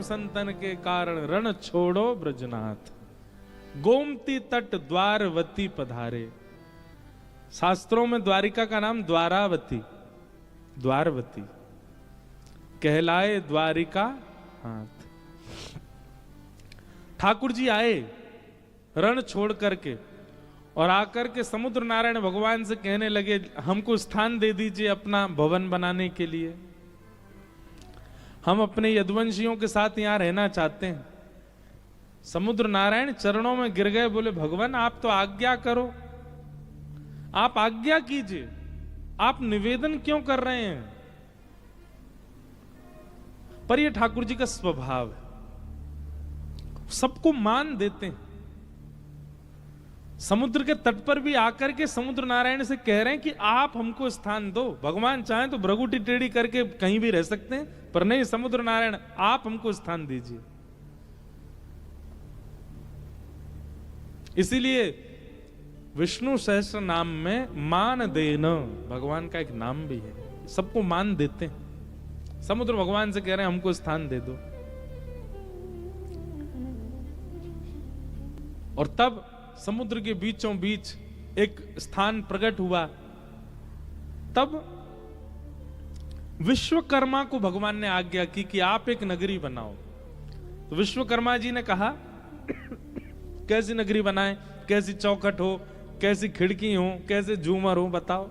धर्म संतन के कारण रण छोड़ो ब्रजनाथ, गोमती तट द्वारवती पधारे। शास्त्रों में द्वारिका का नाम द्वारावती, द्वारवती कहलाए द्वारिका हाथ। ठाकुर जी आए रण छोड़ करके और आकर के समुद्र नारायण भगवान से कहने लगे, हमको स्थान दे दीजिए अपना भवन बनाने के लिए, हम अपने यदुवंशियों के साथ यहां रहना चाहते हैं। समुद्र नारायण चरणों में गिर गए, बोले भगवान आप तो आज्ञा करो, आप आज्ञा कीजिए, आप निवेदन क्यों कर रहे हैं। पर यह ठाकुर जी का स्वभाव है, सबको मान देते हैं। समुद्र के तट पर भी आकर के समुद्र नारायण से कह रहे हैं कि आप हमको स्थान दो। भगवान चाहें तो भ्रगुटी टेढ़ी करके कहीं भी रह सकते हैं, पर नहीं, समुद्र नारायण आप हमको स्थान दीजिए। इसीलिए विष्णु सहस्त्र नाम में मान देना भगवान का एक नाम भी है, सबको मान देते हैं। समुद्र भगवान से कह रहे हैं हमको स्थान दे दो। और तब समुद्र के बीचों बीच एक स्थान प्रकट हुआ। तब विश्वकर्मा को भगवान ने आज्ञा की कि आप एक नगरी बनाओ। तो विश्वकर्मा जी ने कहा कैसी नगरी बनाएं, कैसी चौखट हो, कैसी खिड़की हो, कैसे झूमर हो, बताओ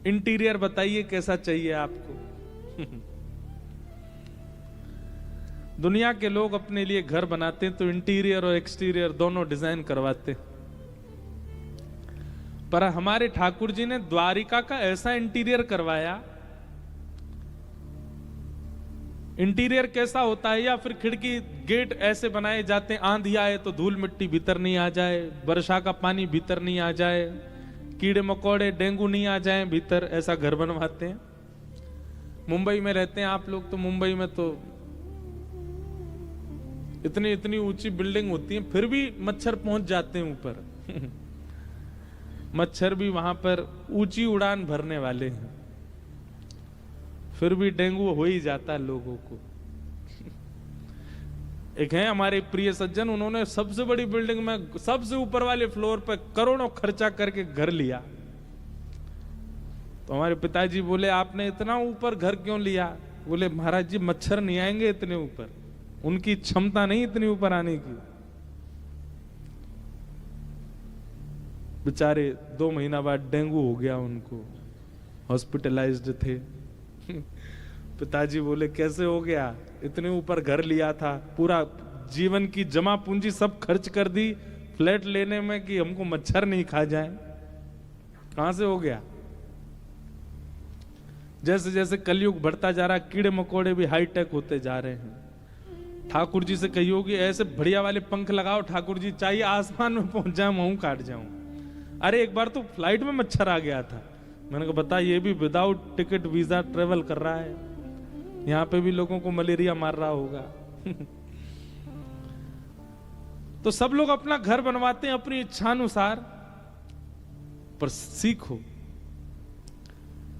इंटीरियर बताइए कैसा चाहिए आपको। दुनिया के लोग अपने लिए घर बनाते हैं तो इंटीरियर और एक्सटीरियर दोनों डिजाइन करवाते, पर हमारे ठाकुर जी ने द्वारिका का ऐसा इंटीरियर करवाया। इंटीरियर कैसा होता है, या फिर खिड़की गेट ऐसे बनाए जाते हैं, आंधी आए तो धूल मिट्टी भीतर नहीं आ जाए, वर्षा का पानी भीतर नहीं आ जाए, कीड़े मकोड़े डेंगू नहीं आ जाए भीतर, ऐसा घर बनवाते हैं। मुंबई में रहते हैं आप लोग, तो मुंबई में तो इतनी इतनी ऊंची बिल्डिंग होती है, फिर भी मच्छर पहुंच जाते हैं ऊपर। मच्छर भी वहां पर ऊंची उड़ान भरने वाले हैं, फिर भी डेंगू हो ही जाता है लोगों को। एक है हमारे प्रिय सज्जन, उन्होंने सबसे बड़ी बिल्डिंग में सबसे ऊपर वाले फ्लोर पर करोड़ों खर्चा करके घर लिया। तो हमारे पिताजी बोले आपने इतना ऊपर घर क्यों लिया? बोले महाराज जी मच्छर नहीं आएंगे इतने ऊपर, उनकी क्षमता नहीं इतनी ऊपर आने की। बेचारे 2 महीना बाद डेंगू हो गया उनको, हॉस्पिटलाइज्ड थे। पिताजी बोले कैसे हो गया? इतने ऊपर घर लिया था, पूरा जीवन की जमा पूंजी सब खर्च कर दी फ्लैट लेने में कि हमको मच्छर नहीं खा जाए, कहां से हो गया? जैसे जैसे कलयुग बढ़ता जा रहा, कीड़े मकोड़े भी हाईटेक होते जा रहे हैं। ठाकुर जी से कहियो कि ऐसे बढ़िया वाले पंख लगाओ ठाकुर जी, चाहिए आसमान में पहुंच जाऊं, मुंह काट जाऊं। अरे एक बार तो फ्लाइट में मच्छर आ गया था, मैंने कहा बता, ये भी विदाउट टिकट वीजा ट्रेवल कर रहा है, यहां पे भी लोगों को मलेरिया मार रहा होगा। तो सब लोग अपना घर बनवाते हैं अपनी इच्छानुसार, पर सीखो।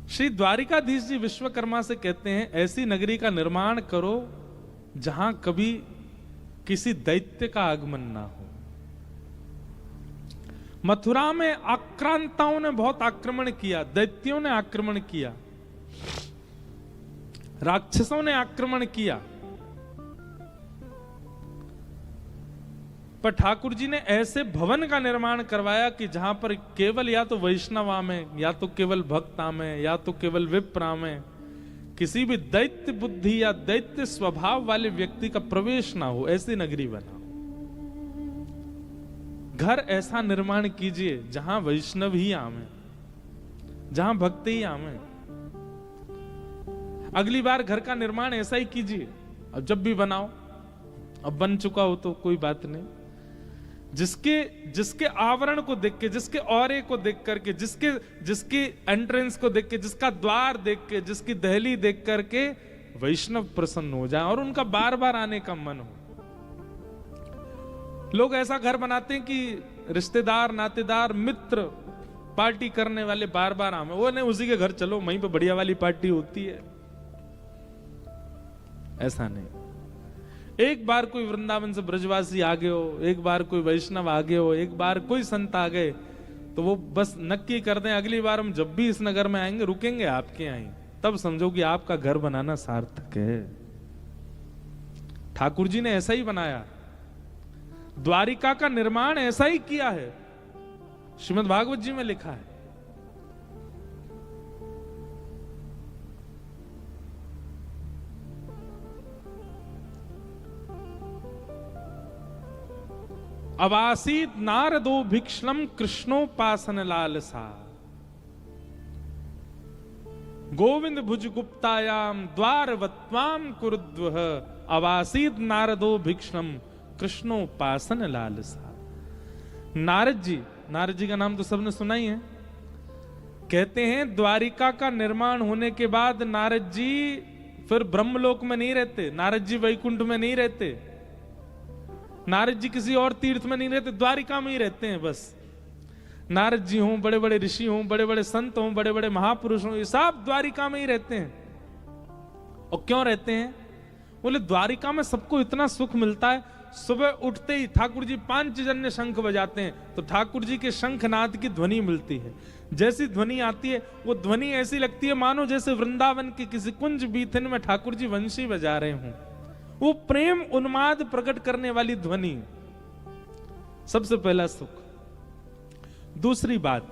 श्री द्वारिकाधीश जी विश्वकर्मा से कहते हैं ऐसी नगरी का निर्माण करो जहां कभी किसी दैत्य का आगमन ना हो। मथुरा में आक्रांताओं ने बहुत आक्रमण किया, दैत्यों ने आक्रमण किया, राक्षसों ने आक्रमण किया, पर ठाकुर जी ने ऐसे भवन का निर्माण करवाया कि जहां पर केवल या तो वैष्णवा में, या तो केवल भक्ता में, या तो केवल विप्रा में किसी भी दैत्य बुद्धि या दैत्य स्वभाव वाले व्यक्ति का प्रवेश ना हो, ऐसी नगरी बनाओ। घर ऐसा निर्माण कीजिए जहां वैष्णव ही आवे, जहां भक्त ही आवे। अगली बार घर का निर्माण ऐसा ही कीजिए। अब जब भी बनाओ, अब बन चुका हो तो कोई बात नहीं, जिसके आवरण को देख के, जिसके औरे को देख करके, जिसके एंट्रेंस को देख के, जिसका द्वार देख के, जिसकी दहली देख करके वैष्णव प्रसन्न हो जाए और उनका बार बार आने का मन हो। लोग ऐसा घर बनाते हैं कि रिश्तेदार, नातेदार, मित्र, पार्टी करने वाले बार बार आवे। वो नहीं, उसी के घर चलो, वहीं पे बढ़िया वाली पार्टी होती है। ऐसा नहीं, एक बार कोई वृंदावन से ब्रजवासी आ गए हो, एक बार कोई वैष्णव आ गए हो, एक बार कोई संत आ गए, तो वो बस नक्की कर दें अगली बार हम जब भी इस नगर में आएंगे रुकेंगे आपके यहाँ ही, तब समझो कि आपका घर बनाना सार्थक है। ठाकुर जी ने ऐसा ही बनाया, द्वारिका का निर्माण ऐसा ही किया है, श्रीमद् भागवत जी में लिखा है। अवासीत नारदो भिक्षणम कृष्णोपासन लालसा, गोविंद भुज गुप्तायाम द्वारवत्वाम कुरुद्वह, अवासीत नारदो भिक्षणम कृष्णोपासन लालसा। नारद जी का नाम तो सबने सुना ही है। कहते हैं द्वारिका का निर्माण होने के बाद नारद जी फिर ब्रह्मलोक में नहीं रहते, नारद जी वैकुंठ में नहीं रहते, नारद जी किसी और तीर्थ में नहीं रहते, द्वारिका में ही रहते हैं बस। नारद जी हों, बड़े बड़े ऋषि हों, बड़े बड़े संत हों, बड़े बड़े महापुरुष हों, ये सब द्वारिका में ही रहते हैं। और क्यों रहते हैं? बोले द्वारिका में सबको इतना सुख मिलता है, सुबह उठते ही ठाकुर जी पांचजन्य शंख बजाते हैं तो ठाकुर जी के शंखनाद की ध्वनि मिलती है। जैसी ध्वनि आती है वो ध्वनि ऐसी लगती है मानो जैसे वृंदावन के किसी कुंज बीथन में ठाकुर जी वंशी बजा रहे हों। वो प्रेम उन्माद प्रकट करने वाली ध्वनि, सबसे पहला सुख। दूसरी बात,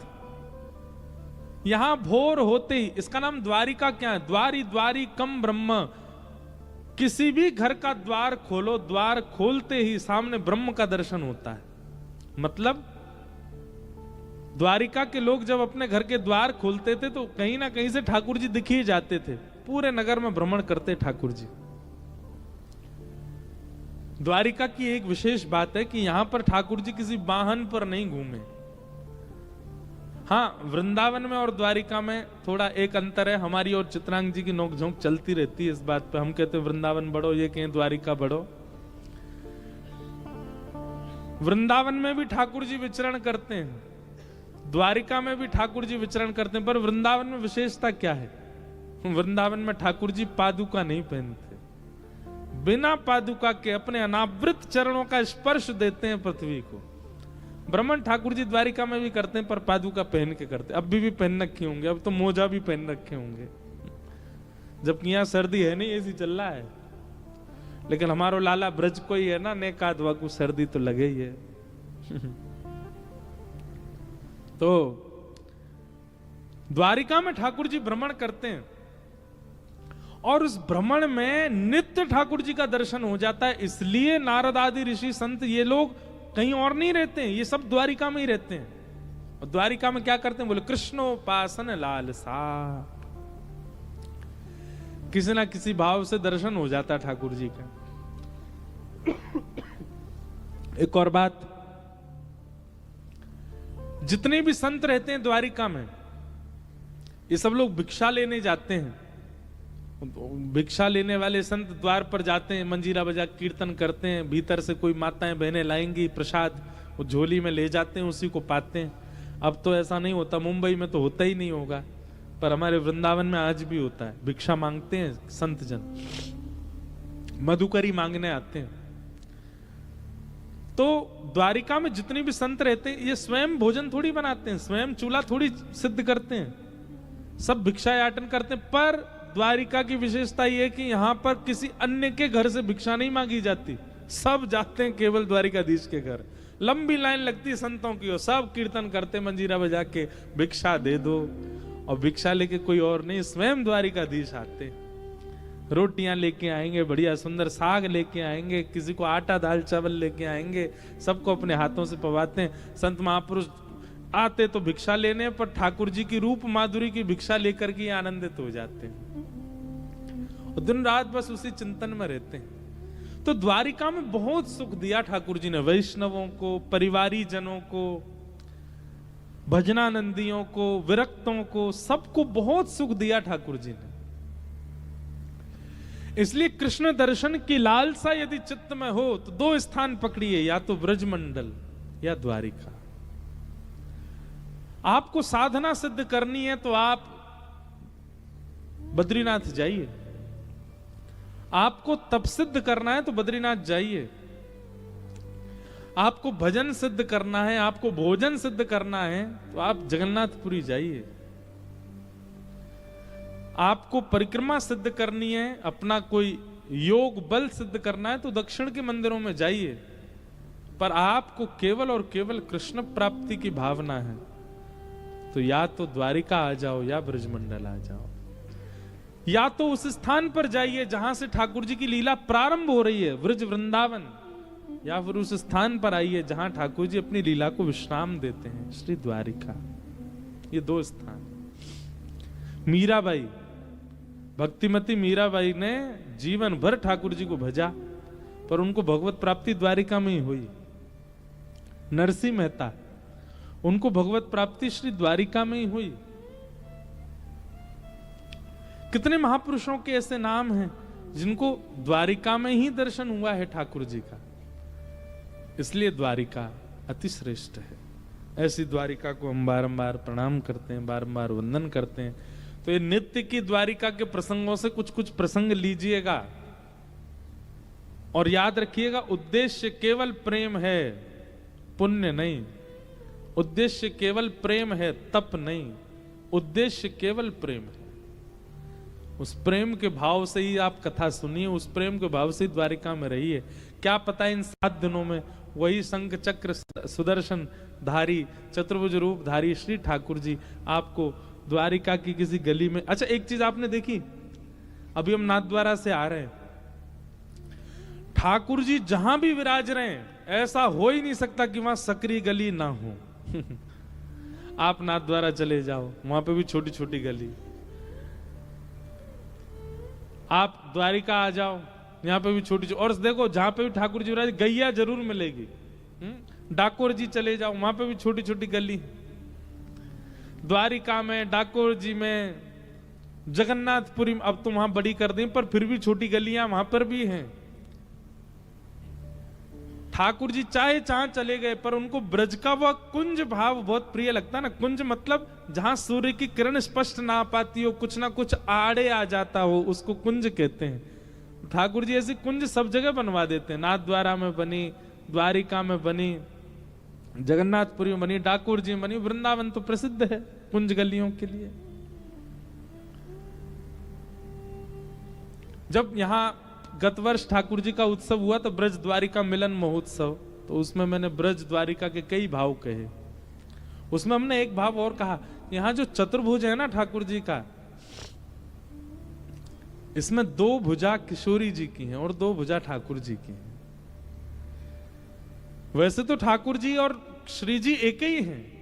यहां भोर होते ही, इसका नाम द्वारिका क्या है? द्वारी द्वारी कम ब्रह्म। किसी भी घर का द्वार खोलो, द्वार खोलते ही सामने ब्रह्म का दर्शन होता है। मतलब द्वारिका के लोग जब अपने घर के द्वार खोलते थे तो कहीं ना कहीं से ठाकुर जी दिख ही जाते थे, पूरे नगर में भ्रमण करते ठाकुर जी। द्वारिका की एक विशेष बात है कि यहां पर ठाकुर जी किसी वाहन पर नहीं घूमे। हाँ, वृंदावन में और द्वारिका में थोड़ा एक अंतर है। हमारी और चित्रांग जी की नोकझोंक चलती रहती है इस बात पे। हम कहते हैं वृंदावन बढ़ो, ये कहें द्वारिका बढ़ो। वृंदावन में भी ठाकुर जी विचरण करते हैं, द्वारिका में भी ठाकुर जी विचरण करते हैं, पर वृंदावन में विशेषता क्या है? वृंदावन में ठाकुर जी पादुका नहीं पहनते, बिना पादुका के अपने अनावृत चरणों का स्पर्श देते हैं पृथ्वी को। ब्रह्मण ठाकुर जी द्वारिका में भी करते हैं पर पादुका पहन के करते हैं। अब भी पहन रखे होंगे, अब तो मोजा भी पहन रखे होंगे, जबकि यहाँ सर्दी है नहीं, ऐसी चल रहा है। लेकिन हमारो लाला ब्रज को ही है ना, नेकादवा को सर्दी तो लगे ही है। तो द्वारिका में ठाकुर जी भ्रमण करते हैं और उस भ्रमण में नित्य ठाकुर जी का दर्शन हो जाता है। इसलिए नारद आदि ऋषि संत ये लोग कहीं और नहीं रहते हैं, ये सब द्वारिका में ही रहते हैं। और द्वारिका में क्या करते हैं? बोले कृष्णोपासन लालसा। किसी ना किसी भाव से दर्शन हो जाता है ठाकुर जी का। एक और बात, जितने भी संत रहते हैं द्वारिका में, ये सब लोग भिक्षा लेने जाते हैं। भिक्षा लेने वाले संत द्वार पर जाते हैं, मंजीरा बजा कीर्तन करते हैं, भीतर से कोई माताएं बहनें लाएंगी प्रसाद, वो झोली में ले जाते हैं, उसी को पाते हैं। अब तो ऐसा नहीं होता, मुंबई में तो होता ही नहीं होगा, पर हमारे वृंदावन में आज भी होता है। भिक्षा मांगते हैं संत जन, मधुकरी मांगने आते हैं। तो द्वारिका में जितने भी संत रहते हैं ये स्वयं भोजन थोड़ी बनाते हैं, स्वयं चूल्हा थोड़ी सिद्ध करते हैं, सब भिक्षा याटन करते हैं। पर द्वारिका की विशेषता यह है कि यहां पर किसी अन्य के घर से भिक्षा नहीं मांगी जाती, सब जाते हैं केवल द्वारिकाधीश के घर। लंबी लाइन लगती है संतों की, और सब कीर्तन करते मंजीरा बजा के भिक्षा दे दो, और भिक्षा लेके कोई और नहीं, स्वयं द्वारिकाधीश आते। रोटियां लेके आएंगे, बढ़िया सुंदर साग लेके आएंगे, किसी को आटा दाल चावल लेके आएंगे, सबको अपने हाथों से पवाते हैं। संत महापुरुष आते तो भिक्षा लेने, पर ठाकुर जी की रूप माधुरी की भिक्षा लेकर के आनंदित हो जाते हैं, और दिन रात बस उसी चिंतन में रहते हैं। तो द्वारिका में बहुत सुख दिया ठाकुर जी ने, वैष्णवों को, परिवारी जनों को, भजनानंदियों को, विरक्तों को, सबको बहुत सुख दिया ठाकुर जी ने। इसलिए कृष्ण दर्शन की लालसा यदि चित्त में हो तो दो स्थान पकड़िए, या तो ब्रजमंडल या द्वारिका। आपको साधना सिद्ध करनी है तो आप बद्रीनाथ जाइए, आपको तप सिद्ध करना है तो बद्रीनाथ जाइए, आपको भजन सिद्ध करना है, आपको भोजन सिद्ध करना है तो आप जगन्नाथपुरी जाइए, आपको परिक्रमा सिद्ध करनी है, अपना कोई योग बल सिद्ध करना है तो दक्षिण के मंदिरों में जाइए। पर आपको केवल और केवल कृष्ण प्राप्ति की भावना है तो या तो द्वारिका आ जाओ या ब्रजमंडल आ जाओ, या तो उस स्थान पर जाइए जहां से ठाकुर जी की लीला प्रारंभ हो रही है, व्रज वृंदावन, या फिर उस स्थान पर आइए जहां ठाकुर जी अपनी लीला को विश्राम देते हैं, श्री द्वारिका। ये दो स्थान। मीराबाई, भक्तिमती मीराबाई ने जीवन भर ठाकुर जी को भजा पर उनको भगवत प्राप्ति द्वारिका में ही हुई। नरसिंह मेहता, उनको भगवत प्राप्ति श्री द्वारिका में ही हुई। कितने महापुरुषों के ऐसे नाम हैं जिनको द्वारिका में ही दर्शन हुआ है ठाकुर जी का। इसलिए द्वारिका अति श्रेष्ठ है। ऐसी द्वारिका को हम बारंबार प्रणाम करते हैं, बारंबार वंदन करते हैं। तो ये नित्य की द्वारिका के प्रसंगों से कुछ कुछ प्रसंग लीजिएगा और याद रखिएगा, उद्देश्य केवल प्रेम है, पुण्य नहीं। उद्देश्य केवल प्रेम है, तप नहीं। उद्देश्य केवल प्रेम है। उस प्रेम के भाव से ही आप कथा सुनिए, उस प्रेम के भाव से ही द्वारिका में रहिए। क्या पता इन 7 दिनों में वही शंख चक्र सुदर्शन धारी चतुर्भुज रूप धारी श्री ठाकुर जी आपको द्वारिका की किसी गली में। अच्छा, एक चीज आपने देखी, अभी हम नाथद्वारा से आ रहे हैं, ठाकुर जी जहां भी विराज रहे हैं ऐसा हो ही नहीं सकता कि वहां सकरी गली ना हो। आप नाथद्वारा चले जाओ, वहां पे भी छोटी छोटी गली। आप द्वारिका आ जाओ, यहाँ पे भी छोटी छोटी, और देखो जहां पे भी ठाकुर जी विराज गैया जरूर मिलेगी। डाकोर जी चले जाओ, वहां पे भी छोटी छोटी गली। द्वारिका में, डाकोर जी में, जगन्नाथपुरी में, अब तो वहां बड़ी कर दी पर फिर भी छोटी गलियां वहां पर भी हैं। ठाकुर जी चाहे जहां चले गए पर उनको ब्रज का वह कुंज भाव बहुत प्रिय लगता है ना। कुंज मतलब जहां सूर्य की किरण स्पष्ट ना पाती हो, कुछ ना कुछ आड़े आ जाता हो, उसको कुंज कहते हैं। ठाकुर जी ऐसी कुंज सब जगह बनवा देते हैं। नाथद्वारा में बनी, द्वारिका में बनी, जगन्नाथपुरी में बनी, डाकोर जी में बनी, वृंदावन तो प्रसिद्ध है कुंज गलियों के लिए। जब यहां गत वर्ष ठाकुर जी का उत्सव हुआ तो ब्रज द्वारिका मिलन महोत्सव, तो उसमें मैंने ब्रज द्वारिका के कई भाव कहे। उसमें हमने एक भाव और कहा, यहां जो चतुर्भुज है ना ठाकुर जी का, इसमें 2 भुजा किशोरी जी की हैं और 2 भुजा ठाकुर जी की हैं। वैसे तो ठाकुर जी और श्री जी एक ही हैं,